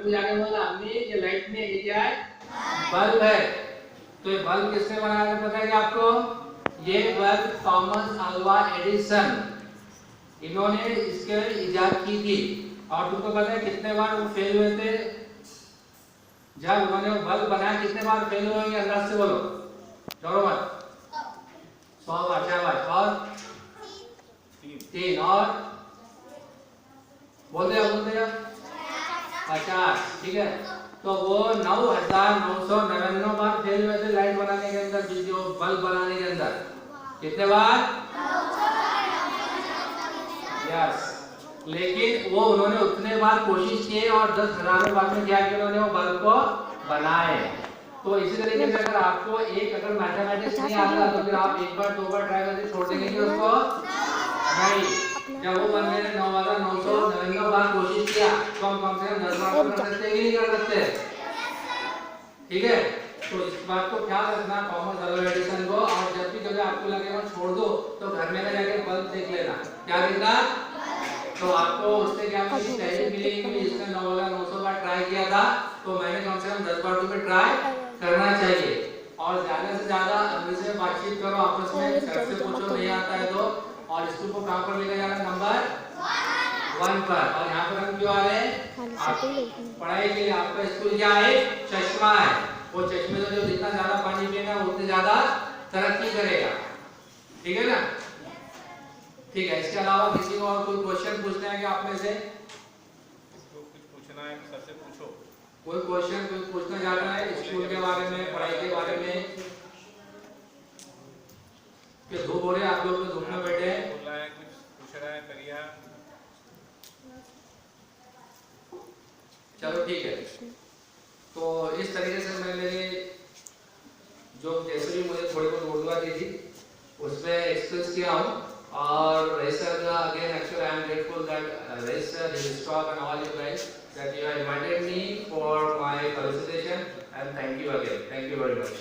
कोई आगे बोला अम्मी ये लाइट नहीं है, ये क्या है? बल्ब है। तो ये बल्ब किसने बनाया था पता है क्या आपको? ये बल्ब थॉमस अल्वा एडिसन, इन्होंने इसके इजाद की थी। और तुमको पता है कितने बार वो फेल हुए थे? जब उन्होंने वो बल्ब बनाया कितने बार फेल हुए होंगे अंदाज से बोलो, डरो मत। 100 बार, शाबाश। और 3 और बोल दिया 50, ठीक है। तो वो 9,999 बार फेल हुए थे लाइट बनाने के अंदर, जो बल्ब बनाने के अंदर। कितने बार? यस। लेकिन वो उन्होंने उतने बार कोशिश की और 10,000 बार में क्या किया उन्होंने? वो बल्ब को बनाए। तो इसी तरीके से अगर आपको अगर मैथमेटिक्स नहीं आता तो फिर आप एक बार 2 बार ट्राई करके छोड़ देंगे कि उसको नहीं। जब वो बन गए 9,999 बार कोशिश किया तो हम कम से कम 10 बार कर सकते हैं कि नहीं कर सकते? ठीक है। तो इस बात को ख्याल रखना थॉमस अल्वा एडिसन को। और जब भी कभी आपको लगे छोड़ दो तो घर में जाके बल्ब देख लेना, क्या देखना? तो आपको उससे क्या पहले मिलेगी कि इसने 9,900 बार ट्राई किया था, तो मैंने कम से कम 10 बार तो ट्राई करना चाहिए। और ज्यादा से ज्यादा अंग्रेजी में बातचीत करो आपस में, सर से पूछो नहीं आता है तो। और स्कूल को कहां पर लेकर जाना? नंबर 1 पर। और यहाँ पर हम क्यों आ रहे हैं? पढ़ाई के लिए। आपका स्कूल क्या है? चश्मा है। वो चश्मे से जो जितना ज्यादा पानी पिएगा उतने ज्यादा तरक्की करेगा, ठीक है ना? ठीक है। इसके अलावा किसी को और कोई क्वेश्चन पूछना है क्या आप में से? कुछ पूछना है सर से पूछो। कोई क्वेश्चन कोई पूछना चाहता है स्कूल के बारे में, पढ़ाई के बारे में? कि धूप हो रहे हैं, आप लोग तो धूप में बैठे हैं। बोल रहा है कुछ पूछ रहा है करिया। चलो ठीक है। तो इस तरीके से मैंने जो जैसे भी मुझे थोड़ी बहुत उर्दू आती थी उसमें एक्सप्रेस किया हूँ। और Raisa again actually I am grateful that Raisa, his staff and all you guys that you have invited me for my felicitation, and thank you again. Thank you very much.